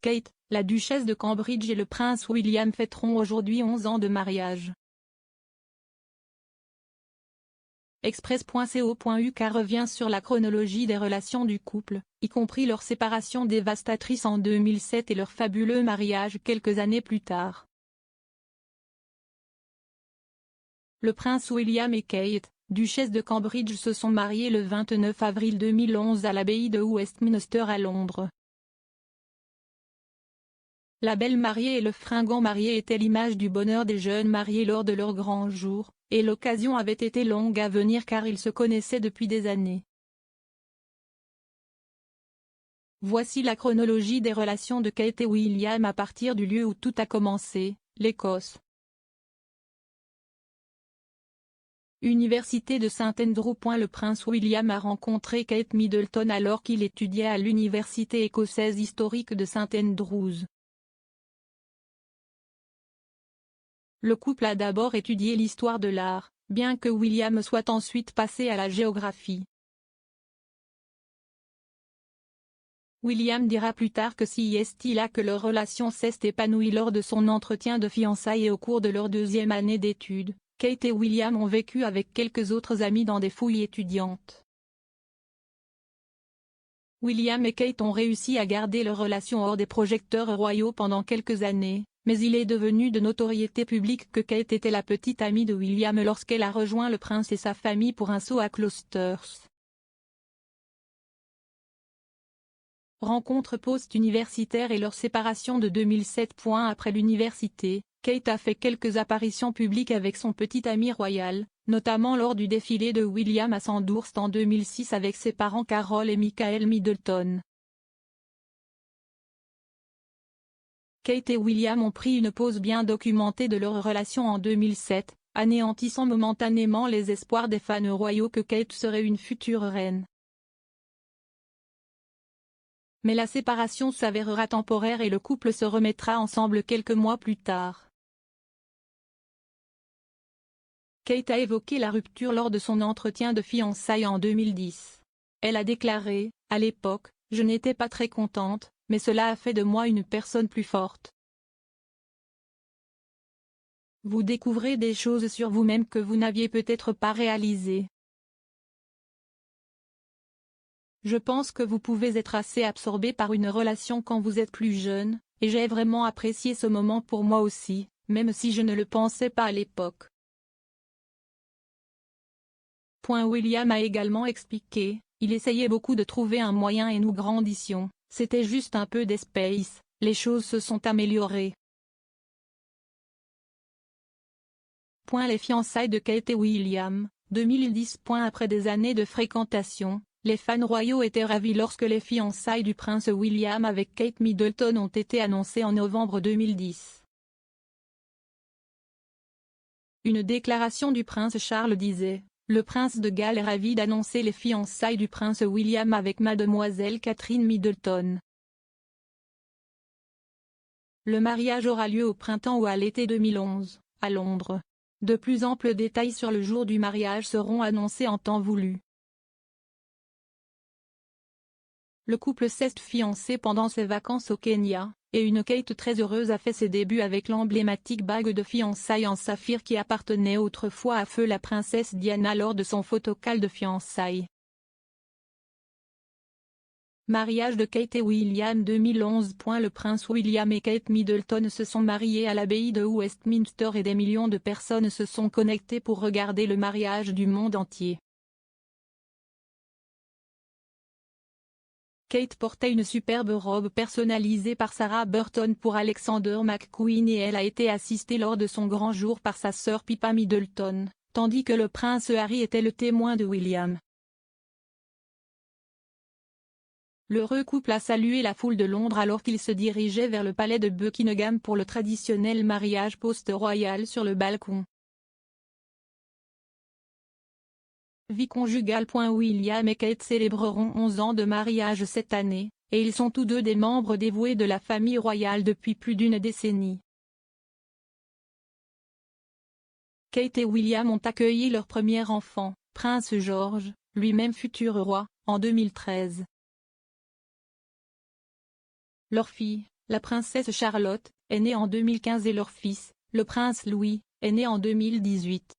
Kate, la duchesse de Cambridge et le prince William fêteront aujourd'hui 11 ans de mariage. Express.co.uk revient sur la chronologie des relations du couple, y compris leur séparation dévastatrice en 2007 et leur fabuleux mariage quelques années plus tard. Le prince William et Kate, duchesse de Cambridge, se sont mariés le 29 avril 2011 à l'abbaye de Westminster à Londres. La belle mariée et le fringant marié étaient l'image du bonheur des jeunes mariés lors de leur grand jour, et l'occasion avait été longue à venir car ils se connaissaient depuis des années. Voici la chronologie des relations de Kate et William à partir du lieu où tout a commencé, l'Écosse. Université de St Andrews. Le prince William a rencontré Kate Middleton alors qu'il étudiait à l'université écossaise historique de St Andrews. Le couple a d'abord étudié l'histoire de l'art, bien que William soit ensuite passé à la géographie. William dira plus tard que si est là que leur relation s'est épanouie lors de son entretien de fiançailles et au cours de leur deuxième année d'études, Kate et William ont vécu avec quelques autres amis dans des fouilles étudiantes. William et Kate ont réussi à garder leur relation hors des projecteurs royaux pendant quelques années, mais il est devenu de notoriété publique que Kate était la petite amie de William lorsqu'elle a rejoint le prince et sa famille pour un saut à Cloisters. Rencontre post-universitaire et leur séparation de 2007. Après l'université, Kate a fait quelques apparitions publiques avec son petit ami royal, notamment lors du défilé de William à Sandhurst en 2006 avec ses parents Carol et Michael Middleton. Kate et William ont pris une pause bien documentée de leur relation en 2007, anéantissant momentanément les espoirs des fans royaux que Kate serait une future reine. Mais la séparation s'avérera temporaire et le couple se remettra ensemble quelques mois plus tard. Kate a évoqué la rupture lors de son entretien de fiançailles en 2010. Elle a déclaré, à l'époque, je n'étais pas très contente, mais cela a fait de moi une personne plus forte. Vous découvrez des choses sur vous-même que vous n'aviez peut-être pas réalisées. Je pense que vous pouvez être assez absorbé par une relation quand vous êtes plus jeune, et j'ai vraiment apprécié ce moment pour moi aussi, même si je ne le pensais pas à l'époque. William a également expliqué, il essayait beaucoup de trouver un moyen et nous grandissions, c'était juste un peu d'espace, les choses se sont améliorées. Les fiançailles de Kate et William, 2010. Après des années de fréquentation, les fans royaux étaient ravis lorsque les fiançailles du prince William avec Kate Middleton ont été annoncées en novembre 2010. Une déclaration du prince Charles disait: le prince de Galles est ravi d'annoncer les fiançailles du prince William avec mademoiselle Catherine Middleton. Le mariage aura lieu au printemps ou à l'été 2011, à Londres. De plus amples détails sur le jour du mariage seront annoncés en temps voulu. Le couple s'est fiancé pendant ses vacances au Kenya, et une Kate très heureuse a fait ses débuts avec l'emblématique bague de fiançailles en saphir qui appartenait autrefois à feu la princesse Diana lors de son photocall de fiançailles. Mariage de Kate et William 2011. Le prince William et Kate Middleton se sont mariés à l'abbaye de Westminster et des millions de personnes se sont connectées pour regarder le mariage du monde entier. Kate portait une superbe robe personnalisée par Sarah Burton pour Alexander McQueen et elle a été assistée lors de son grand jour par sa sœur Pippa Middleton, tandis que le prince Harry était le témoin de William. L'heureux couple a salué la foule de Londres alors qu'il se dirigeait vers le palais de Buckingham pour le traditionnel mariage post-royal sur le balcon. Vie conjugale. William et Kate célébreront 11 ans de mariage cette année, et ils sont tous deux des membres dévoués de la famille royale depuis plus d'une décennie. Kate et William ont accueilli leur premier enfant, Prince George, lui-même futur roi, en 2013. Leur fille, La princesse Charlotte, est née en 2015 et leur fils, le prince Louis, est né en 2018.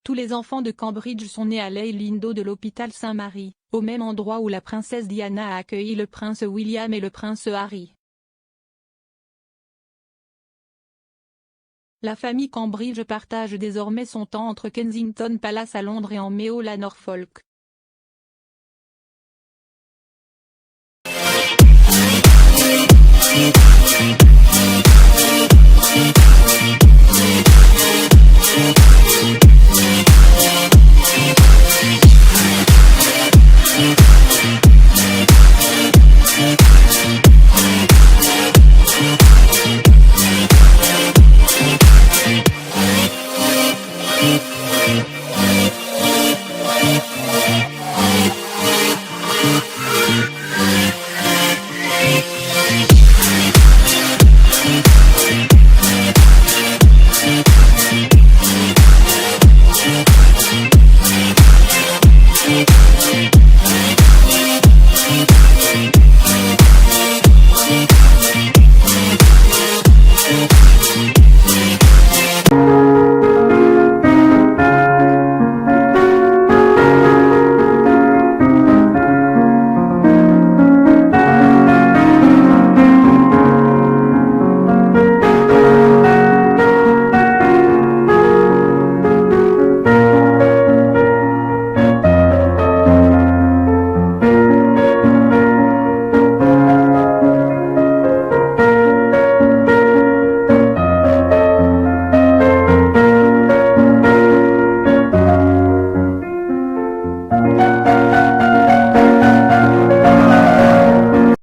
Tous les enfants de Cambridge sont nés à Ley Lindo de l'hôpital Saint-Marie, au même endroit où la princesse Diana a accueilli le prince William et le prince Harry. La famille Cambridge partage désormais son temps entre Kensington Palace à Londres et en Meola à Norfolk.